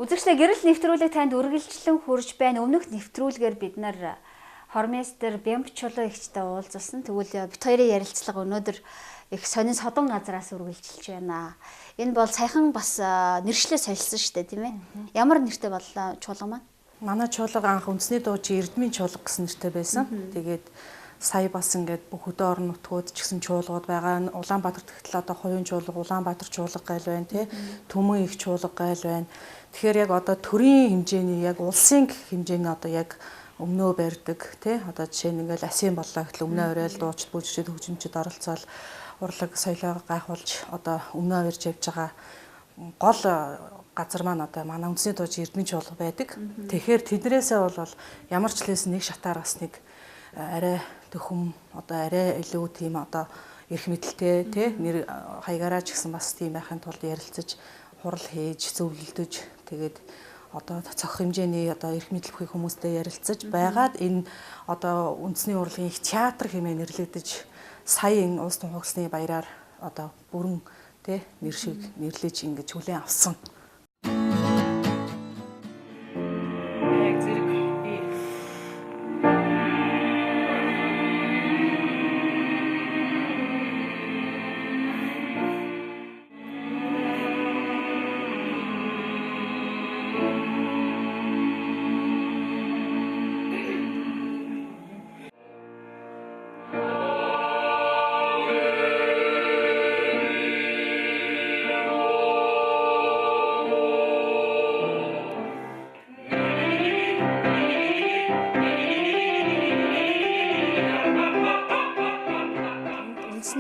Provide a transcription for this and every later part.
Үзэгчлээ гэрэл нэвтрүүлэг танд үргэлжлэн хүрж байна. Өмнөх нэвтрүүлгээр бид нар хормейстер Бямб Чулуу ихтэй уулзсан. Тэгвэл бид хоёрын ярилцлага өнөөдөр их сонин содон газраас үргэлжилж байна. Энэ бол саяхан бас нэршлээ солисон шүү дээ, тийм ээ. Ямар нэртэй боллоо чуулга маань? Манай чуулга анх үндэсний дуучин Эрдмийн чуулга гэсэн нэртэй байсан. Тэгээд сая бас ингээд бүх хөдөө орон нутгууд ч гэсэн чуулгууд байгаа. Улаанбаатар тэгтэл одоо хоёрын чуулга, Улаанбаатар чуулга гайл байна тий. Төмөн их чуулга гайл байна. Тэгэхээр яг одоо төрийн хэмжээний яг улсын хэмжээний одоо яг өмнөө барьдаг тий. Одоо жишээ нь ингээд асийн боллоо гэхэл өмнөө оройл дуучид бүжигчд хөгжимчд оролцоод урлаг соёлоо гайхуулж одоо өмнөө барьж явж байгаа гол газар маань одоо манай үндэсний дуучин Эрдмийн чуулга байдаг. Тэгэхээр тэднээсээ бол ямар ч лээс нэг шатаар бас нэг арай төхөм одоо арай илүү тийм одоо эрх мэдэлтэй тий нэр хаягаараа ч гэсэн бас тийм байхын тулд ярилцаж хурал хийж зөвлөлдөж тэгээд одоо цогц хэмжээний одоо эрх мэдэл бүхий хүмүүстэй ярилцаж байгаад энэ одоо үндэсний урлагийн их театр хэмээн нэрлэгдэж сая энэ улс тун хугацны баяраар одоо бүрэн тий нэр шиг нэрлэж ингэж хүлээн авсан.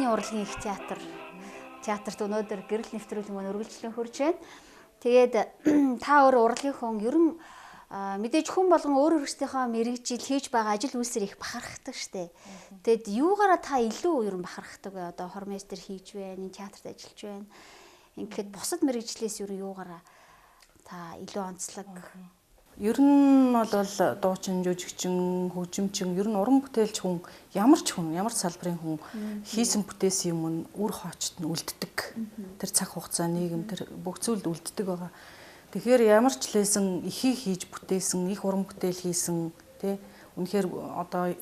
Урлагийн их театрт өнөөдөр гэрэл нэвтрүүлэг маань үргэлжлэн хурж байна. Тэгээд та өөр урлагийн хүн ер нь мэдээж хүн болгон өөр өөрсдийнхөө мэрэгжил хийж байгаа ажил үйлсээр их бахархдаг штэ. Тэгэд юугаараа та илүү ер нь бахархдаг вэ? Одоо хормейстер хийж байна, энэ театрт ажиллаж байна. Ингээд бусад мэрэгжлээс ер нь юугаараа та илүү онцлог? Ер нь бол дуучин, жүжигчин, хөгжимчин ер нь уран бүтээлч хүн ямар ч салбарын хүн хийсэн бүтээсэн юм нь үр хоочт нь үлддэг. Тэр цаг хугацаа нийгэм тэр бүх зүйлд үлддэг байгаа. Тэгэхээр ямар ч лээсэн ихийг хийж бүтээсэн, их уран бүтээл хийсэн тий үнэхээр одоо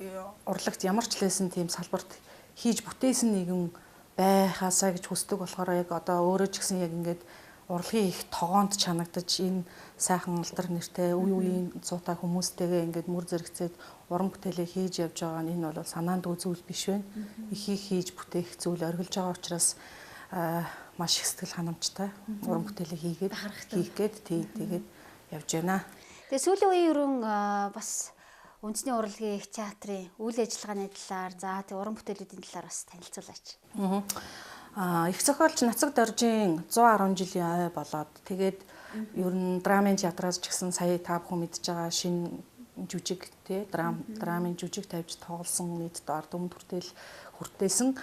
урлагт ямар ч лээсэн тийм салбарт хийж бүтээсэн нэгэн байхаасаа гэж хүсдэг болохоор яг одоо өөрөө ч гэсэн яг ингээд урлагийн их тогоонд чанагдаж энэ сайхан алдар нэртэй үе үеийн цуутай хүмүүстэйгээ ингээд мөр зэрэгцээд уран бүтээлээ хийж явж байгаа нь энэ бол санаанд үзүүл биш байна. Ихийг хийж бүтээх зүйл орхилж байгаа учраас маш их сэтгэл ханамжтай уран бүтээлээ хийх гээд тэгээд явж байна. Тэгээ сүүлийн үеийн ерөн бас үндэсний урлагийн их театрын үйл ажиллагааны талаар за тэг уран бүтээлүүдийн талаар бас танилцуулаач. Их зохиолч Нацаг Доржийн 110 жилийн ой болоод тэгээд ер нь драмын театраас ч гэсэн сая та бүхэн мэдж байгаа шинэ жүжиг тий драмын жүжиг тавьж тоглосон нийт ард өмнө хүртээсэн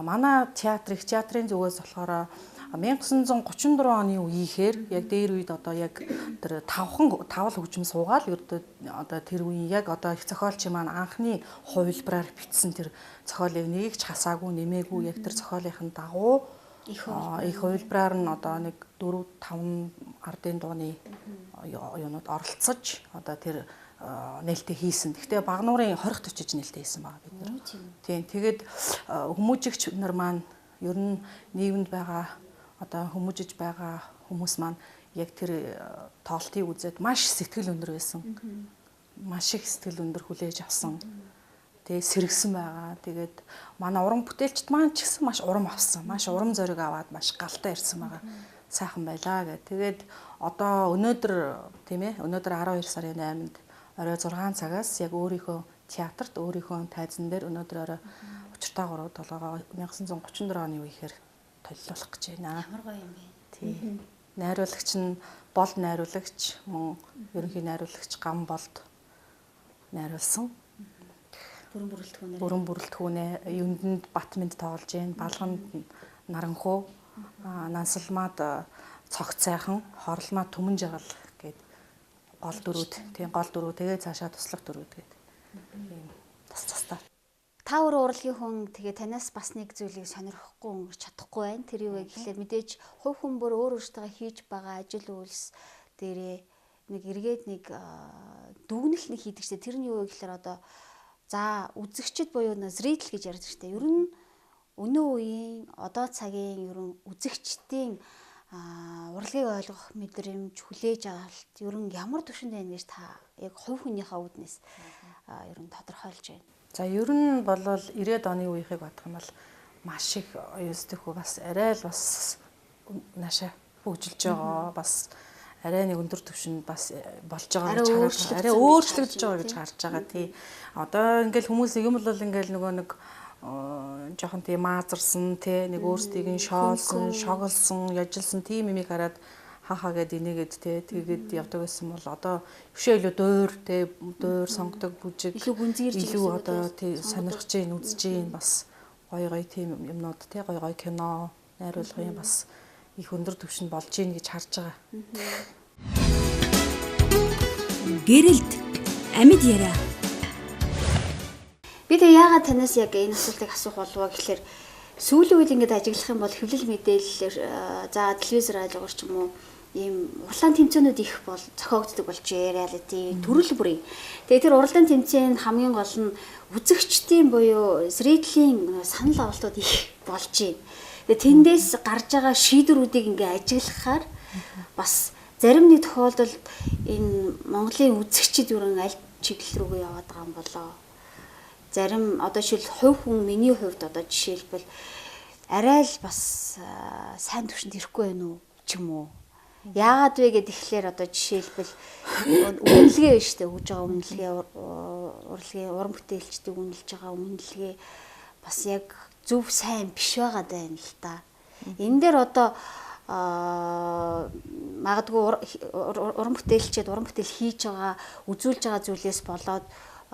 манай театрын зүгээс болохоор 1934 оны үеийнхээр яг дээр үед одоо яг тэр тавал хөгжим суугаал ердөө одоо тэр үеийн яг одоо их зохиолчийн маань анхны хувилбараар бичсэн тэр зохиолыг нэг ч хасаагүй нэмээгүй яг тэр зохиолынхын дагуу их хувилбараар нь одоо нэг 4-5 ардын дууны юунууд оролцож одоо тэр нээлттэй хийсэн. Гэхдээ багнуурын 20-40 нээлттэй хийсэн байгаа бид нар. Тийм. Тэгээд хүмүүжигч нар маань ер нь нийгэмд байгаа одоо хүмүүжиж байгаа хүмүүс маань яг тэр тоглолтыг үзээд маш сэтгэл өндөр байсан. Маш их сэтгэл өндөр хүлээж авсан. Тэгээ сэргсэн байгаа. Тэгээд манай уран бүтээлчд маань ч гэсэн маш урам авсан. Маш урам зориг аваад маш галтай ирсэн байгаа. Сайхан байлаа гэх. Тэгээд одоо өнөөдөр тийм ээ өнөөдөр 12 сарын 8-нд орой 6 цагаас яг өөрийнхөө театрт өөрийнхөө тайзан дээр өнөөдөр орой учиртай 3 толгоо 1934 оны үехээр толилуулах гэж байна. Ямар гоё юм бэ? Тий. Найруулагч нь болд найруулагч, мөн ерөнхий найруулагч Гам болд найруулсан. Бүрэн бүрэлдэхүүнээ Юндэнд Батмэнд тоглож байна. Балганд Наранхуу, Нансалмаад Цогц сайхан, Хорлмаа Түмэн жагал гээд гол дөрүүд. Тийм гол дөрүү тэгээ цаашаа туслах дөрүүд гээд. Тийм тас. Та өөрөө урлагийн хүн тэгээ танаас бас нэг зүйлийг сонирхохгүй өнгөрч чадахгүй байна. Тэр юу вэ гэхлээр мэдээж хувь хүн бүр өөр өөртөө хийж байгаа ажил үйлс дээрээ нэг эргээд нэг дүгнэлт нэг хийдэг штэ. Тэрний юу гэхээр одоо за үзэгчд буюу зритель гэж ярьдаг штэ. Ер нь өнөө үеийн одоо цагийн ер нь үзэгчдийн урлагийг ойлгох мэдрэмж хүлээж авалт ер нь ямар түвшинд байна гэж та яг хувь хүнийхээ үүднээс ер нь тодорхойлж байна. За ер нь бол 90-ад оны үеийг бодох юм бол маш их оюустойхөө бас арай л бас наашаа хөгжилж байгаа бас арай нэг өндөр түвшинд бас болж байгаа гэж арай өөрчлөгдөж байгаа гэж харж байгаа тий. Одоо ингээл хүмүүс юм бол ингээл нөгөө нэг жоохон тийм маазарсан тий нэг өөрсдийг нь шоолсон, шоголсон, яжилсан тийм юмыг хараад хахаа гэд инээгээд тий тэгээд явдаг байсан бол одоо өшөө илүү дуур тий дуур сонгодог бүжиг илүү гүнзгийрж илүү одоо тий сонирхож гин үзэж гин бас гой тийм юмнууд тий гой кино найруулгын бас их өндөр түвшинд болж гин гэж харж байгаа. Гэрэлт амьд яриа. Би тэг яагаад танаас яг энэ асуултыг асуух болов гэхээр сүүлийн үед ингээд ажиглах юм бол хэвлэл мэдээлэлээр за телевизээр ажиллагаар ч юм уу ийм урлагийн тэмцээнүүд их бол зохиогддог болжээ реалити төрөл бүрийн. Тэгээ тэр урлагийн тэмцээн хамгийн гол нь үзэгчдийн буюу зрителийн санал авалтууд их болж байна. Тэгээ тэндээс гарч байгаа шийдвэрүүдийг ингээд ажиглахаар бас зарим нэг тохиолдолд энэ Монголын үзэгчид ерөн аль чиглэл рүүгээ яваад байгаа юм болоо. Зарим одоо жишээл хувь хүн миний хувьд одоо жишээлбэл арай л бас сайн төвшөнд ирэхгүй байна уу ч юм уу. Яагаад вэ гэд ихлээр одоо жишээлбэл үнэлгээ биш үү өгж байгаа үнэлгээ урлагийн уран бүтээлчдийг үнэлж байгаа үнэлгээ бас яг зөв сайн биш байгаа даа л та. Энэ дээр одоо магадгүй уран бүтээлчид уран бүтээл хийж байгаа үзүүлж байгаа зүйлээс болоод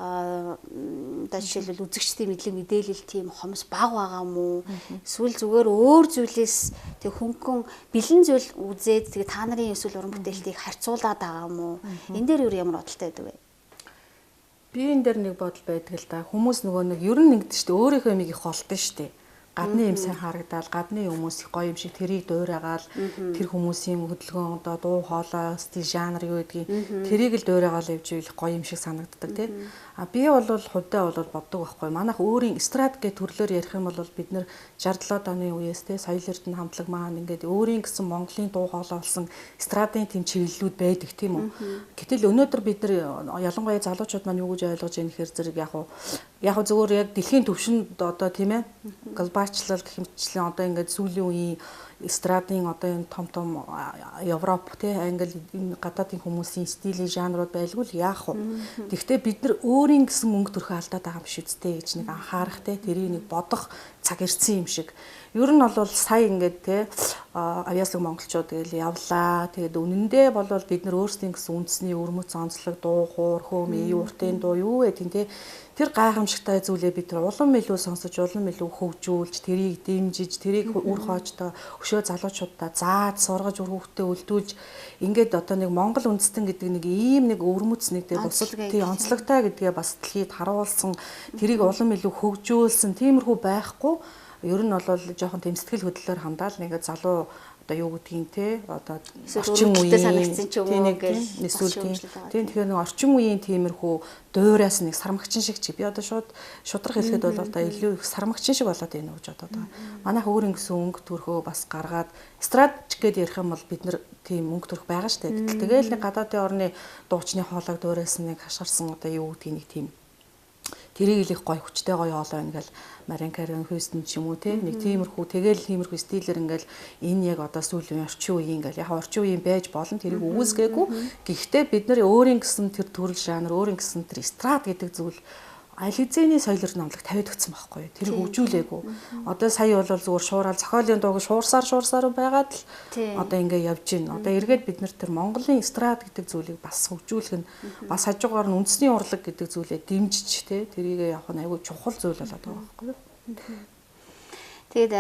одоо жишээлбэл үзэгчдийн мэдлэг мэдээлэл тийм хомс бага байгаа мó эсвэл зүгээр өөр зүйлээс тэг хөнгөн бэлэн зүйл үзээд тэг та нарын эсвэл уран бүтээлтийг харьцуулаад байгаа мó энэ дээр ямар бодолтой байдаг вэ? Би энэ дээр нэг бодол байдаг л да. Хүмүүс нөгөө нэг ер нь ингэдэж штэ өөрийнхөө юмыг их холдсон штэ. Гадны юм сайн харагдаад гадны хүмүүс их гоё юм шиг тэрийг дуурайгаал тэр хүмүүсийн хөдөлгөөн одоо дуу хоолой стил жанр юу гэдгийг тэрийг л дуурайгаал явж ивэл гоё юм шиг санагддаг тий. А би бол хувьдаа бол боддог байхгүй. Манайх өөрийн эстрад гэх төрлөөр ярих юм бол бид нэр 67 оны үеэс тий соёл эрдэнэ хамтлаг маань ингээд өөрийн гэсэн Монголын дуу хоолой болсон эстрадын тэм чиглэлүүд байдаг тийм үү. Гэтэл өнөөдөр бид нар ялангуяа залуучууд маань юу гэж ойлгож байна гэхээр зэрэг яг зөвөр яг дэлхийн түвшинд одоо тийм ээ глобалчлал гэх мэтчлэн одоо ингээд сүүлийн үеийн эстрадын одоо энэ том Европ тий англи энэ гадаадын хүмүүсийн стилийн жанрууд байлгүй л яах вэ? Тэгвэл бид нар өөрийн гэсэн мөнгө төрхөө алдаад байгаа юм биш үстэй гэж нэг анхаарах тий тэрийг нэг бодох цаг ирсэн юм шиг. Ер нь бол сая ингээд тий авьяаслаг монголчууд тэгэл явлаа. Тэгээд үнэндээ бол бид нар өөрсдийн гэсэн үндэсний өрмөц онцлог дуу хоор хөм уртын дуу юу гэдэг тий тэр гайхамшигтай зүйлээ бид нар улам илүү сонсож улам илүү хөгжүүлж тэрийг дэмжиж тэрийг үр хоочтой өшөө залуучуудаа зааж сургаж үр хөвгтөө үлдүүлж ингээд одоо нэг Монгол үндэстэн гэдэг нэг ийм нэг өрмөц нэг дээр бусад тий онцлогтой гэдгээ бас дэлхийд харуулсан тэрийг улам илүү хөгжүүлсэн тиймэрхүү байхгүй ер нь бол жоохон тэм сэтгэл хөдлөлөөр хандаал нэг залуу одоо юу гэдгийг те одоо орчин үеийн санагдсан ч юм уу гэж эсвэл тийм тэгэхээр нэг орчин үеийн тиймэрхүү дуураас нэг сармагчин шиг чи би одоо шудраг хэлэхэд бол одоо илүү их сармагчин шиг болоод байна гэж бодоод байгаа. Манайх өөрийн гэсэн өнгө төрхөө бас гаргаад эстрадч гэдээ ярих юм бол бид нар тийм өнгө төрх байгаа штэ. Тэгэл нэг гадаадын орны дуучны хоолойг дуураас нэг хашгирсан одоо юу гэдгийг нэг тийм тэрийг л их гоё хүчтэй гоё хоолой ингээл Марин Карен Хьюстон ч юм уу те нэг тиймэрхүү тиймэрхүү стилээр ингээл энэ яг одоо сүүлийн орчин үеийн ингээл яг орчин үеийн байж болно тэрийг үүсгээгүй гэхдээ бид нар өөрийн гэсэн тэр төрөл жанр өөрийн гэсэн тэр эстрад гэдэг зүйл аль хэзээний соёлоор номлог тавиад өгсөн байхгүй юу тэрийг хөгжүүлээгүй одоо сая бол зүгээр шуурал зохиолын дууг шуурсаар байгаад л одоо ингээ явж байна одоо эргээд бид нар тэр Монголын эстрад гэдэг зүйлийг бас хөгжүүлэх нь бас хажуугаар нь үндэсний урлаг гэдэг зүйлээ дэмжиж те тэрийг явах нь айгүй чухал зүйл болоод байгаа байхгүй юу тэгээд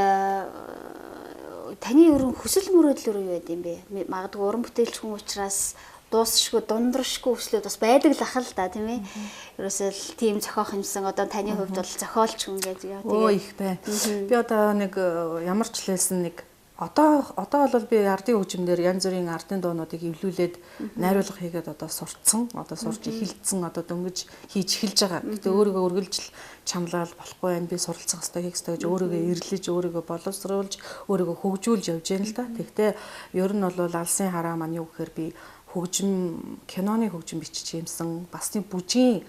таны ерөн хүсэл мөрөөдөл юу байд юм бэ магадгүй уран бүтээлч хүн учраас дуусшгүй дундрашгүй хүслүүд бас байдаг л ахал та тийм ээ. Ерөөсөө тийм зохиох юмсан одоо таны хувьд бол зохиолч хүн гэж яа тэгээ. Өө их бай. Би одоо нэг ямар ч хэлсэн нэг Одоо бол би ардын хөгжмөндөр янз бүрийн ардын дуунуудыг эвлүүлээд найруулга хийгээд одоо сурцсан, одоо сурж эхэлсэн, одоо дөнгөж хийж эхэлж байгаа. Гэтэ өөрийгөө үргэлжил чамлал болохгүй байх, би суралцах хэрэгтэй, хийх хэрэгтэй гэж өөрийгөө эрлэж, өөрийгөө боловсруулж, өөрийгөө хөгжүүлж явж байна л да. Тэгтээ ер нь бол алсын хараа маань юу гэхээр би хөгжим, киноны хөгжим бичиж юмсан, бас тийм бүжгийн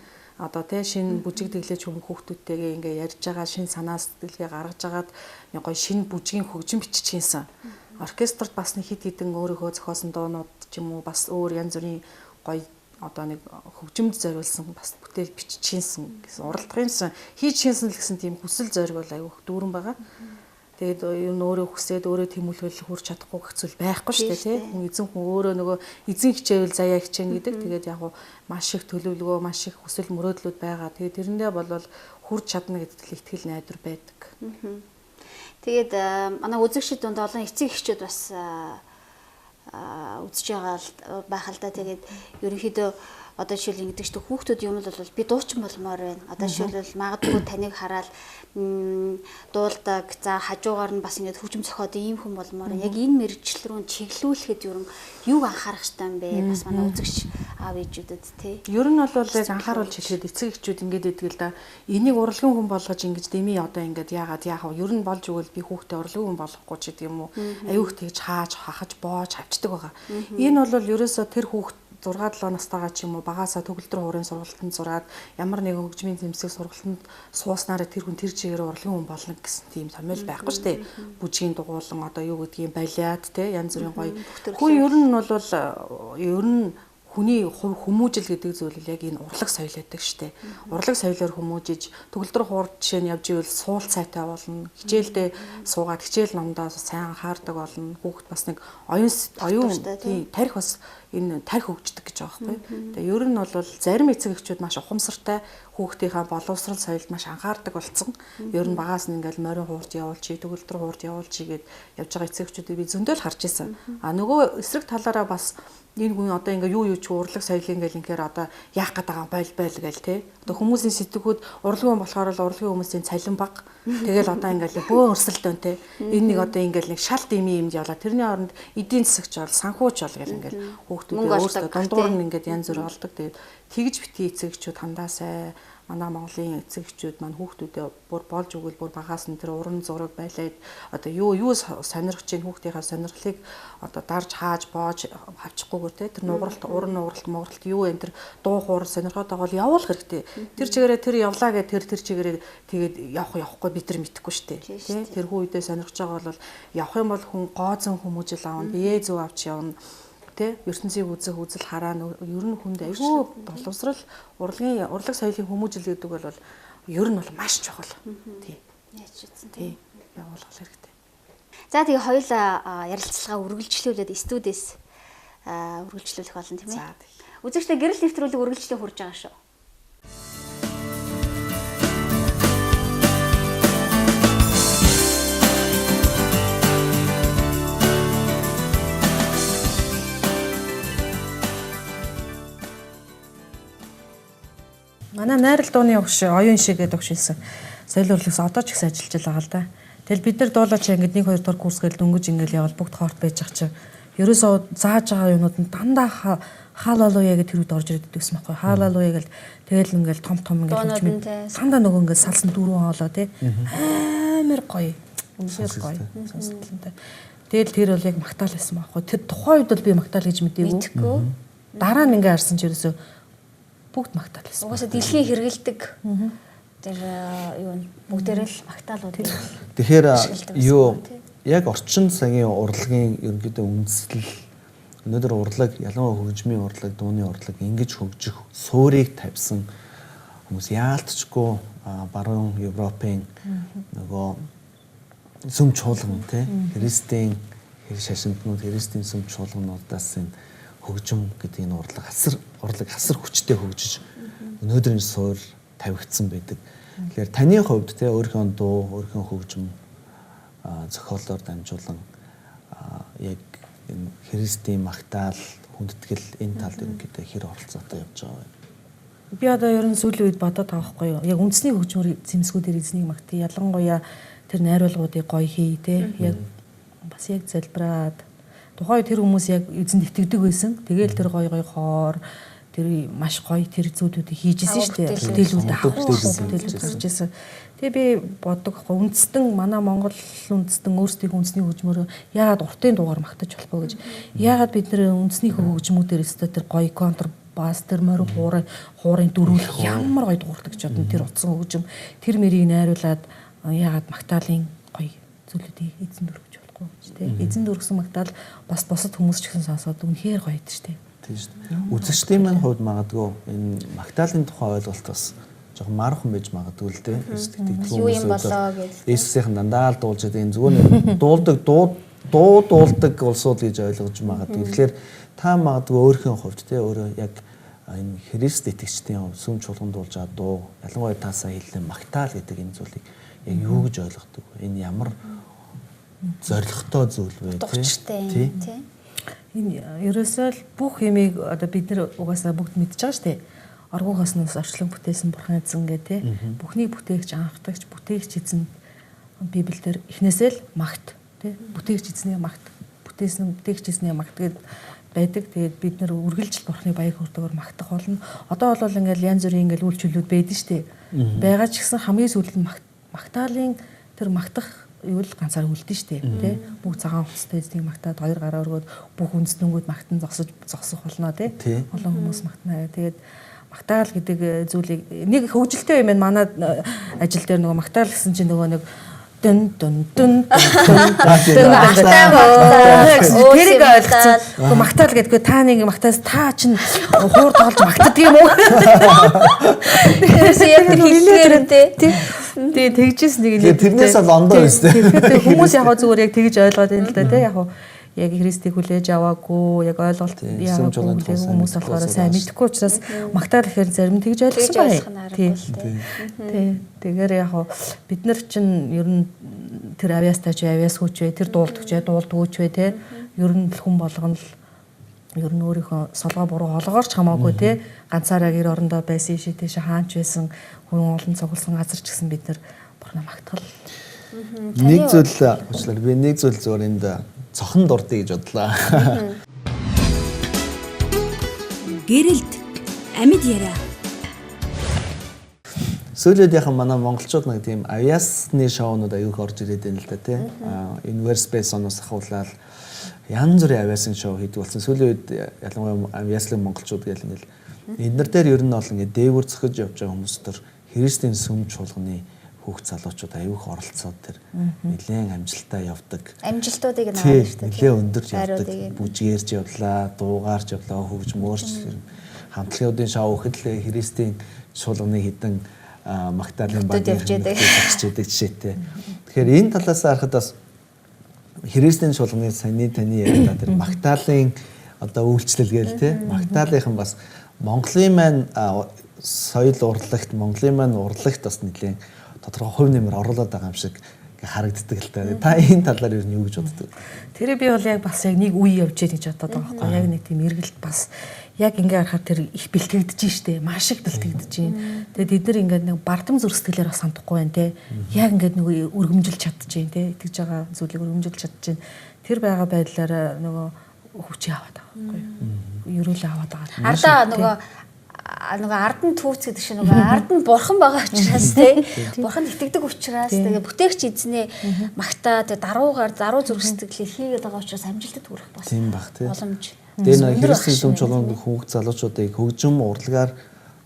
одоо тий шинэ бүжиг дэглэж хүмүүс хүүхдүүдтэйгээ ингээ ярьж байгаа шинэ санаа сэтгэлгээ гаргаж агаад гоё шинэ бүжгийн хөгжим бичиж хийсэн. Оркестрт бас нэг хит хитэн өөрийнхөө зохиосон дуунууд ч юм уу бас өөр янз бүрийн гоё одоо нэг хөгжимд зориулсан бас бүтээл бичиж хийсэн гэсэн уралдахынсан хийж хийсэн л гэсэн тийм хүсэл зориг бол аюух дүүрэн байгаа. Тэгээд юу н өөрөө хүсээд өөрөө тэмүүлэл хүрч чадахгүй хэцүү байхгүй шүү дээ тий. Хүн эзэн хүн өөрөө нөгөө эзэн хичээвэл заяа хичээнэ гэдэг. Тэгээд яг маш их төлөвлөгөө, маш их хүсэл мөрөөдлүүд байгаа. Тэгээд тэрэндээ болвол хүрч чадна гэдэгт итгэл найдвар байдаг. Тэгээд манай үзэгчид донд олон эцэг эхчүүд бас үзэж байгаа байх л да. Тэгээд ерөнхийдөө одоо жишээл ингэдэг ч хүүхдүүд юм бол би дуучин болмоор байна. Одоо жишээлбэл магадгүй таныг хараад дуулдаг. За хажуугаар нь бас ингэж хөгжим зохиод ийм хүн болмоор яг энэ мэрэгжил рүү чиглүүлэхэд юу анхаарах хэрэгтэй юм бэ? Бас манай үзэгч аав ээжүүдэд тий. Ер нь бол яг анхааруулж хэлэхэд эцэг эхчүүд ингэж идэг л да. Энийг урлагийн хүн болгож ингэж дэмий одоо ингэж яагаад яах вэ? Ер нь болж өгвөл би хүүхдээ урлагийн хүн болохгүй ч гэдэг юм уу? Аюух тэгж хааж, хахаж, боож авчдаг байгаа. Энэ бол ерөөсөө тэр хүүхд 6-7 настайгаа ч юм уу багаасаа төгөлдөр хуурын сургалтанд зураад ямар нэгэн хөгжмийн тэмцээг сургалтанд сууснараа тэр хүн тэр чигээр урлагийн хүн болно гэсэн тийм томьёол байхгүй шүү дээ. Бүжгийн дугуулan одоо юу гэдгийг балиад те янз бүрийн гоё. Хүн ер нь бол ер нь хүний хувь хүмүүжил гэдэг зүйл яг энэ урлаг соёл байдаг штэ. Урлаг соёлоор хүмүүжиж төгөлдөр хуурд жишээ нь явж ивэл суул цайтай болно. Хичээлдээ суугаад хичээл номдоо сайн анхаардаг болно. Хүүхэд бас нэг оюун тийм тарих бас энэ тарих хөгждөг гэж байгаа байхгүй. Тэгээ ер нь бол зарим эцэг эхчүүд маш ухамсартай хүүхдийнхаа боловсрал соёлд маш анхаардаг болсон. Ер нь багаас нь ингээл морин хуурд явуулчих, төгөлдөр хуурд явуулчих гэд явж байгаа эцэг эхчүүдийг би зөндөл харж ирсэн. А нөгөө эсрэг талаараа бас энэ хүн одоо ингээ юу ч урлаг соёлын гэл инхээр одоо яах гээд байгаа бойл гээл те. Одоо хүмүүсийн сэтгүүд урлагийн болохоор л урлагийн хүмүүсийн цалин баг. Тэгэл одоо ингээл бөө өрсөлдөөн те. Энэ нэг одоо ингээл нэг шалт юмд явлаа. Тэрний оронд эдийн засагч бол санхүүч бол гэл ингээл хүүхдүүд өөрсдөө дундуур нь ингээд янз бүр олдог. Тэгээд тэгж битгий эцэгчүүд хандаасай манай Монголын эцэгчүүд маань хүүхдүүдэд бүр болж өгвөл бүр багаас нь тэр уран зураг байлаад одоо юу сонирхож чинь хүүхдийнхаа сонирхлыг одоо дарж хааж боож авчихгүйгээр те тэр нугаралт уран нугаралт могралт юу энэ тэр дуу хуур сонирхоод байгаа бол явуулах хэрэгтэй. Тэр чигээрээ тэр явлаа гэ тэр чигээрээ тэгээд явахгүй бид нар мэдэхгүй шүү дээ. Тэ тэр хүү үедээ сонирхож байгаа бол явах юм бол хүн гооцон хүмүүжил аавна бие зөв авч явна. Тэ ертөнцийг үзэл хараа ер нь хүнд айгүй боловсрал урлаг соёлын хүмүүжил гэдэг бол ер нь бол маш чухал. Тий. Яаж утсан тий. Явуулах хэрэгтэй. За тэгээ хоёулаа ярилцлагаа үргэлжлүүлээд студиэс үргэлжлүүлэх болно тийм ээ. Үзэгчдээ гэрэл нэвтрүүлэг үргэлжлэн хурж байгаа шүү. Манай найрал дууны өгш оюун шиг гэдэг өгшилсэн. Соёл урлагс одоо ч их ажиллаж байгаа л да. Тэгэл бид нар дуулаач ингэж 1 2 дугаар курсгээл дөнгөж ингээл явал бүгд хоорт байж ах чи. Ерөөсөө зааж байгаа юмнууд нь дандаа хаалалууя гэдэг тэр үед орж ирээд байсан байхгүй. Хаалалууя гэл тэгэл ингээл том ингээл хөгжмөд дандаа нөгөө ингээл салсан дөрвөн хоолоо тий. Амар гоё. Үнэхээр гоё. Сонсогдолтой. Тэгэл тэр бол яг магтаал байсан байхгүй. Тэр тухайн үед бол би магтаал гэж мэдээгүй. Дараа нь ингээ харсан ч ерөөсөө бүгд магтаал байсан. Угаасаа дэлхийн хэрэгэлдэг. Тэр юу бүгдээрээ л магтаалууд. Тэгэхээр юу яг орчин цагийн урлагийн ерөнхийдөө үндэслэл өнөөдөр урлаг ялангуяа хөгжмийн урлаг, дууны урлаг ингэж хөгжих суурийг тавьсан хүмүүс яалтчгүй баруун Европын нөгөө сүм чуулган тий христийн шашинтнууд христийн сүм чуулгануудаас энэ хөгжим гэдэг энэ урлаг хасар хүчтэй хөгжиж өнөөдрийн суур тавигдсан байдаг. Тэгэхээр таны хувьд те өөрийнхөө дуу, өөрийнхөө хөгжим зохиолоор дамжуулан яг энэ христийн магтаал, хүндэтгэл энэ талд ерөнхийдөө хэр оролцоотой явж байгаа вэ? Би одоо ер нь сүүлийн үед бодоод байгаа байхгүй юу? Яг үндэсний хөгжмөр зэмсгүүдээр эзнийг магтъя. Ялангуяа тэр найруулгуудыг гоё хий те. Яг бас яг залбираад тухайн тэр хүмүүс яг эзэнд итгэдэг байсан. Тэгээл тэр гой хоор тэр маш гоё тэр зүйлүүдийг хийжсэн шүү дээ. Бүтээлүүд бүтээлүүд гарч ирсэн. Тэгээ би боддог аахгүй үндэстэн манай Монгол үндэстэн өөрсдийн үндэсний хөгжмөөр яагаад уртын дуугаар магтаж болохгүй гэж. Яагаад бид нэр үндэсний хөгжмүүдээр өстой тэр гоё контрбас тэр морь хуурын дөрүүл ямар гоё дуурдаг ч бодно тэр утсан хөгжим тэр мэрийг найруулад яагаад магтаалын гоё зүйлүүдийг эзэн дөрвж болохгүй гэж тий. Эзэн дөрвсөн магтаал бас бусад хүмүүс ч гэсэн сонсоод үнэхээр гоё дээ шүү дээ. Тийм шүү дээ. Үзэгчдийн маань хувьд магадгүй энэ магтаалын тухай ойлголт бас жоохон мархан байж магадгүй л дээ. Юу юм болоо гэж. Иесусийн дандаа л дуулж байгаа энэ зүгээр дуулдаг дуулдаг улсууд гэж ойлгож магадгүй. Тэгэхээр та магадгүй өөрийнхөө хувьд те өөрөө яг энэ Христ итгэгчдийн хувьд сүм чуулганд дуулж байгаа дуу ялангуяа таасаа хэллээ магтаал гэдэг энэ зүйлийг яг юу гэж ойлгодог вэ? Энэ ямар зоригтой зүйл вэ тий? Энэ ерөөсөө л бүх юмыг одоо бид нар угаасаа бүгд мэдж байгаа шүү дээ. Аргуу хаснаас орчлон бүтээсэн бурхан эзэн гэ тий. Бүхнийг бүтээгч анхдагч бүтээгч эзэн Библиэлд эхнээсээ л магт тий. Бүтээгч эзний магт бүтээсэн бүтээгч эзний магт гэд байдаг. Тэгээд бид нар үргэлжил бурхны баяр хүрдэгөр магтах болно. Одоо бол ингээл янз бүрийн ингээл үйлчлүүд байдаг шүү дээ. Байгаа ч гэсэн хамгийн сүүлд нь магтаалын тэр магтах юу л ганцаар үлдэн штэ тий. Бүх цагаан хувцастай эзнийг магтаад хоёр гараа өргөөд бүх үндэснүүгүүд магтан зогсох болно тий. Олон хүмүүс магтана. Тэгээд магтаал гэдэг зүйлийг нэг хөгжилтэй юм байна. Манай ажил дээр нөгөө магтаал гэсэн чинь нөгөө нэг дун тэрийг ойлгосон. Гэхдээ магтаал гэдэггүй та нэг магтаас та чинь хуур тоолж магтдаг юм уу? Тэрээс яг тэр хэллэгээр тий. Тэгээ тэгжсэн нэг нэг тэрнээс л ондоо байсан. Хүмүүс яг зүгээр яг тэгж ойлгоод байна л да тий. Яг Христийг хүлээж аваагүй яг ойлголт яагаад хүмүүс болохоор сайн мэдэхгүй учраас магтаал гэхээр зарим тэгж ойлгосон бай. Тий. Тэгэхээр яг бид нар чинь ер нь тэр авьяастай ч авьяасгүй ч вэ тэр дуулдаг ч дуулдаггүй ч вэ тий. Ер нь хүн болгоно л ер нь өөрийнхөө солгоо буруу олгоорч хамаагүй тий. Ганцаараа гэр орондоо байсан шээ тийш хаанч байсан хүн олон цугласан газар ч гэсэн бид нар бурхнаа магтгал. Нэг зүйл уучлаарай би нэг зүйл зөвөр энд цохон дурдъя гэж бодлоо. Гэрэлт амьд яриа. Сүүлд яхан манай монголчууд нэг тийм авьяасны шоунууд аяух орж ирээд байна л да тий. Universe оноос ахуулаад янз бүрийн авьяасын шоу хийдэг болсон. Сүүлийн үед ялангуяа авьяаслын монголчууд гэл ингээл эднэр дээр ер нь бол ингээд дээгүүр зөхөж явж байгаа хүмүүс төр Христийн сүм чуулганы хүүхд залуучууд аяух оролцоод тэр нэлээд амжилттай явдаг. Амжилтуудыг наадаг шүү дээ. Нэлээд өндөр явдаг. Бүжгээрч явлаа, дуугаарч явлаа, хөгжмөөрч хамтлагуудын шоу ихэд Христийн чуулганы хідэн магтаалын багийн хөгжиж жишээтэй. Тэгэхээр энэ талаас харахад бас Христийн чуулганы саяны таны яриад тэр магтаалын одоо үйлчлэл гээл те магтаалынхан бас Монголын маань соёл урлагт Монголын маань урлагт бас нэлээд тодорхой хувь нэмэр оруулаад байгаа юм шиг харагддаг л та. Та энэ талаар юу гэж боддог? Тэр би бол яг бас яг нэг үе явж яах гэж бодоод байгаа байхгүй яг нэг тийм эргэлт бас яг ингээ харахад тэр их бэлтгэгдэж штэ маш их бэлтгэгдэж байна. Тэгээд бид нар ингээд нэг бардам зүрх сэтгэлээр бас хандахгүй байна те. Яг ингээд нөгөө өргөмжилж чадчихээн те. Итгэж байгаа зүйлийг өргөмжилж чадчихээн. Тэр байгаа байдлаараа нөгөө хүчээ аваад байгаа байхгүй юу? Ерөөлөө аваад байгаа. Ардаа нөгөө ард нь түүц гэдэг шиг нөгөө ард нь бурхан байгаа учраас тий бурхан итгэдэг учраас тэгээ бүтээгч эзнээ магтаа тэгээ даруу зүрх сэтгэлээр хийгээд байгаа учраас амжилтад хүрэх бас боломж. Тэгээ нэг Христийн сүм чуулганы хүүхд залуучуудыг хөгжим урлагаар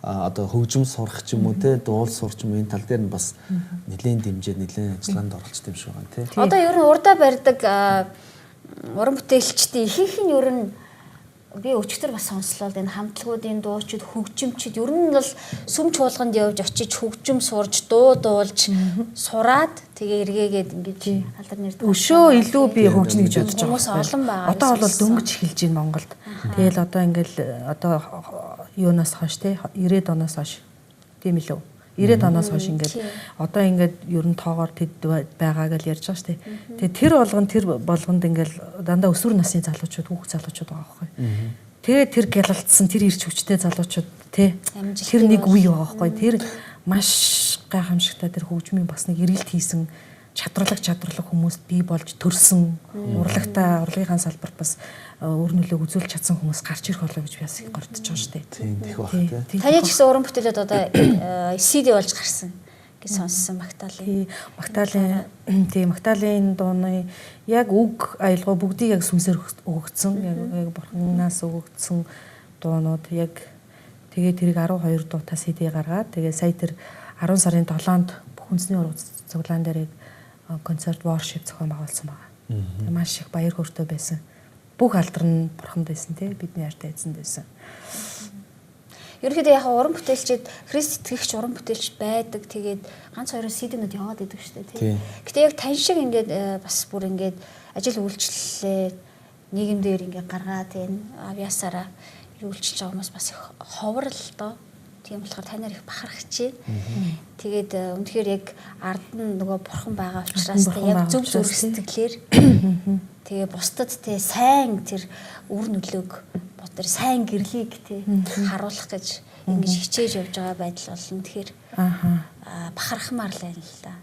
одоо хөгжим сурах ч юм уу те дуул сурч юм энэ тал дээр нь бас нэлийн дэмжээ нэлийн ажиллагаанд оролцдог юм шиг байна тий. Одоо ер нь урдаа барьдаг уран бүтээлчдийн ихэнх нь ер нь би өчтөр бас сонслоо энэ хамтлагуудын дуучид хөгжимчид ер нь бол сүм чуулганд явж очиж хөгжим сурж дуулж сураад тэгээ эргээгээд ингэж алдар нэрдэг. Өшөө илүү би хөгжнө гэж бодож байгаа. Хүмүүс олон байгаа. Одоо бол дөнгөж эхэлж байна Монголд. Тэгэл одоо ингээл одоо юунаас хойш те 90-ад оноос хойш тийм илүү 90-ад оноос хойш ингээл одоо ингээд ер нь тоогоор тэд байгаа гэж ярьж байгаа шүү дээ. Тэгээ тэр болгонд ингээл дандаа өсвөр насны залуучууд хүүхд залуучууд байгаа байхгүй. Тэгээ тэр гялалцсан тэр ирч хүчтэй залуучууд тий тэр нэг үе байгаа байхгүй. Тэр маш гайхамшигтай тэр хөгжмийн бас нэг эргэлт хийсэн чадварлаг хүмүүст бий болж төрсөн урлагтай урлагийнхаа салбарт бас өөр нөлөөг үзүүлж чадсан хүмүүс гарч ирэх болоо гэж би бас гордож байгаа шүү дээ. Тийм их баг тий. Таны ч гэсэн уран бүтээлүүд одоо CD болж гарсан гэж сонссон Магдалины. Магдалины дууны яг үг аялгаа бүгдийг яг сүнсээр өгөгдсөн. Яг бурханаас өгөгдсөн дуунууд яг тэгээ тэрийг 12 дуутаа CD гаргаад тэгээ сая тэр 10 сарын 7-нд бүх үндэсний уран цуглаан дээр концерт worship зохион байгуулсан байгаа. Тэгээ маш их баяр хөөртэй байсан. Бүх алдар нь бурханд байсан тий бидний хайртай эзэнд байсан. Ерөнхийдөө яг уран бүтээлчид Христ итгэгч уран бүтээлч байдаг. Тэгээд ганц хоёроо CD-нүүд яваад идэг шүү дээ тий. Гэтэ яг тань шиг ингээд бас бүр ингээд ажил үйлчлэлээ нийгэмдэр ингээд гаргаад энэ авьяасаараа үйлчилж байгаа хүмүүс бас их ховор л доо. Тийм болохоор танаар их бахархаж байна. Тэгээд үнэхээр яг ард нь нөгөө бурхан байгаа учраас яг зөв зүрх сэтгэлээр тэгээ бусдад те сайн тэр үр нөлөөг бодор сайн гэрлийг те харуулах гэж ингэж хичээж явж байгаа байдал болно. Тэгэхээр бахархмаар л байна л да.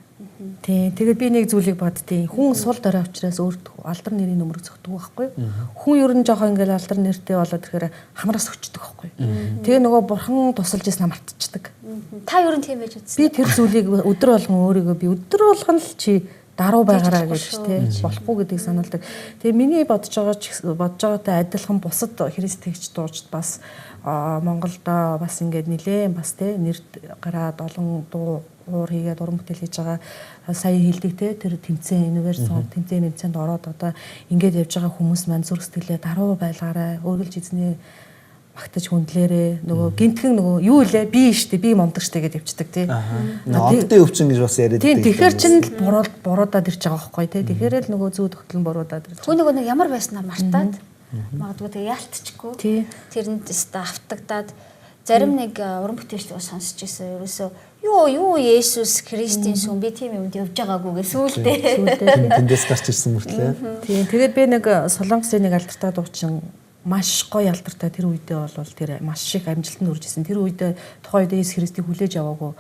Тий. Тэгээд би нэг зүйлийг боддیں۔ Хүн сул дорой учраас өөрт алдар нэрийн нөмрөг зөгдөг байхгүй. Хүн ер нь жоохон ингээл алдар нэртэй болоод тэгэхээр хамраас өчдөг байхгүй. Тэгээ нөгөө бурхан тусалж ирсэн мартчихдаг. Та ер нь тийм байж үзсэн. Би тэр зүйлийг өдөр болгон өөрийгөө би өдөр болгон л чи даруу байгаараа гэж тий болохгүй гэдгийг сануулдаг. Тэгээ миний бодож байгаатай адилхан бусад христэгч дуучид бас Монголд бас ингээд нилээн бас тий нэр гараад олон дуу уур хийгээд уран бүтээл хийж байгаа сая хэлдэг те тэр тэмцээн универсал тэмцээнд ороод одоо ингээд явж байгаа хүмүүс маань зүрх сэтгэлээ даруу байлгаарай өөргөлж эзний магтаж хүндлээрээ нөгөө гинтгэн нөгөө юу илээ би штэ би момдог штэ гэж явцдаг тий. Оддын өвчин гэж бас яриад байдаг. Тэгэхээр чин л буруудаад ирж байгаа байхгүй тий. Тэгэхээр л нөгөө зүү тогтлон буруудаад ирж. Хүн нөгөө ямар байснаа мартаад магадгүй тэгээ яалтчихгүй. Тэрэнд өстө автагдаад зарим нэг уран бүтээлчдээ сонсч ирсэн. Ерөөсөө юу Есүс Христийн сүм би тийм юмд явж байгаагүй гэсэн үлдээ. Тэндээс гарч ирсэн мөртлөө. Тийм. Тэгээд би нэг Солонгосын нэг алдартай дуучин маш гоё алдартай тэр үедээ бол тэр маш их амжилтанд хүрж исэн. Тэр үедээ тухайн үед Есүс Христийг хүлээж аваагүй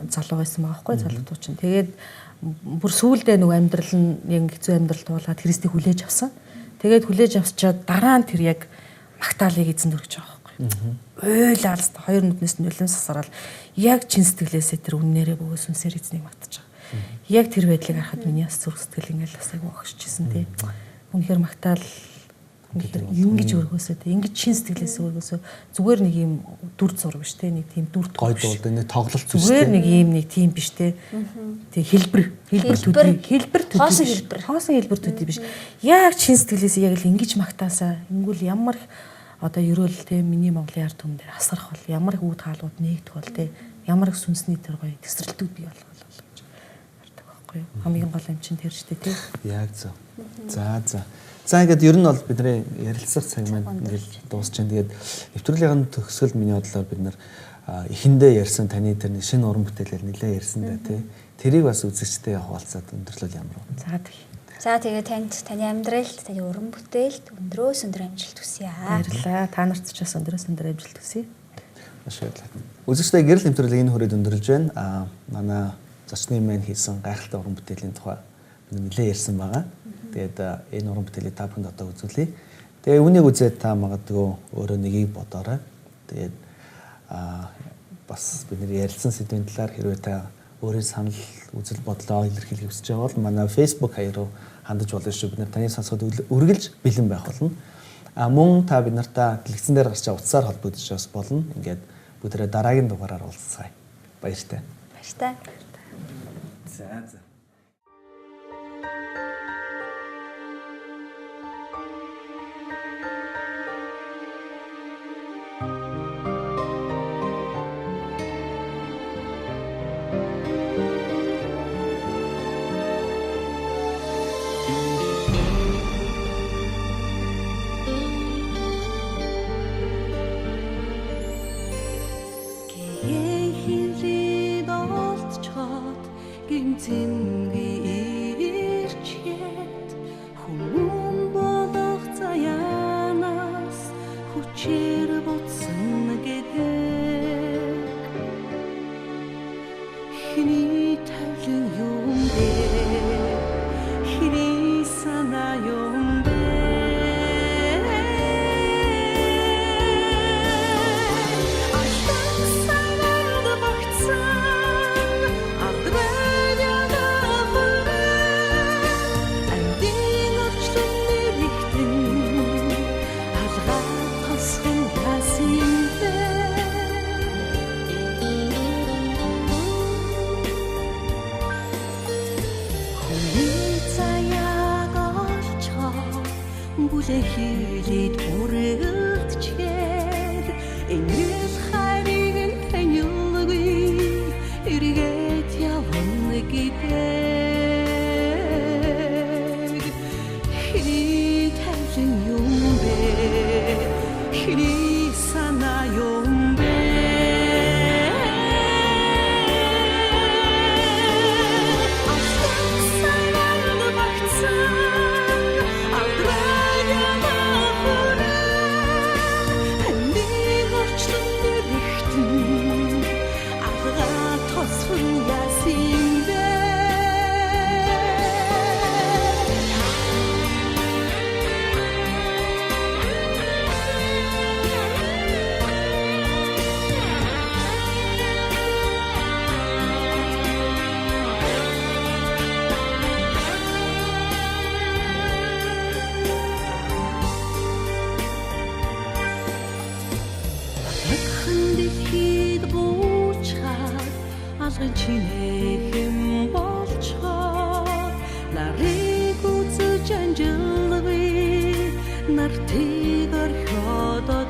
залуу байсан байгаа байхгүй залуу дуучин. Тэгээд бүр сүүлдээ нөгөө амьдрал нь яг хэцүү амьдрал туулаад Христийг хүлээж авсан. Тэгээд хүлээж авчаад дараа нь тэр яг Магдалыг эзэнд өргөж байгаа байхгүй. Ойлаалс хоёр нүднээс нь үлэм сасараад яг чин сэтгэлээсээ тэр үннээрээ бөгөөс үнсээр эзнийг магтаж байгаа. Яг тэр байдлыг харахад миний бас зүрх сэтгэл ингээл бас айгүй огшчихсэн тий. Үнэхээр Магдал ингэж өргөөсөө тий ингэж чин сэтгэлээсээ өргөөсөө зүгээр нэг юм дүр зураг биш тий нэг тийм дүр гоё дуулд энэ тоглолт биш зүгээр нэг юм нэг тийм биш тий. Тий хэлбэр хоосон хэлбэр төдий биш. Яг чин сэтгэлээсээ яг л ингэж магтаасаа ингүүл ямар одоо ерөөл те миний Монголын ард түмэн дээр асарх бол ямар их үүд хаалууд нэгдэх бол те ямар их сүнсний тэр гоё тесрэлтүүд бий болох гэж хардаг байхгүй юу. Хамгийн гол юм чинь тэр штэ те. Яг зөв. За ингээд ер нь бол бидний ярилцах цаг маань ингээд дуусч байна. Тэгээд нэвтрүүлгийн төгсгөл миний бодлоор бид нар эхэндээ ярьсан таны тэр шинэ уран бүтээлээр нэлээд ярьсан да те. Тэрийг бас үзэгчтэй хаваалцаад өндөрлөл ямар вэ? За тэгээ таны амьдралд таны уран бүтээлд өндрөөс өндөр амжилт хүсье аа. Баярлалаа. Та нарт ч бас өндрөөс өндөр амжилт хүсье. Маш баярлалаа. Үзэгчтэй гэрэл нэвтрүүлгийг энэ хүрээд өндөрлж байна. Манай зочны маань хийсэн гайхалтай уран бүтээлийн тухай бид нэлээд ярьсан байгаа. Тэгээд энэ уран бүтээлийг та бүхэнд одоо үзүүлье. Тэгээ үүнийг үзээд та магадгүй өөрөө нэгийг бодоорой. Тэгээд бас бидний ярилцсан сэдвийн талаар хэрвээ та өөрийн санал үзэл бодлоо илэрхийлэх хүсэж байгаа бол манай Facebook хаяг руу хандаж болно шүү. Бид нар таны сонсоход үргэлж бэлэн байх болно. Мөн та бид нартай дэлгэцэн дээр гарч утсаар холбогдож бас болно. Ингээд бүгдээ дараагийн дугаараар уулзцгаая. Баяртай. Баяртай. За. Гинцэн юм бэ хилээд хүрэлтчээд энэ хайрыг танилгүй эргээд явна гэдэг хий тавлын юм бэ хий санаа юм бэ чинэхэм болчоод нарыг үзэж анжилгүй нартыг орхиодод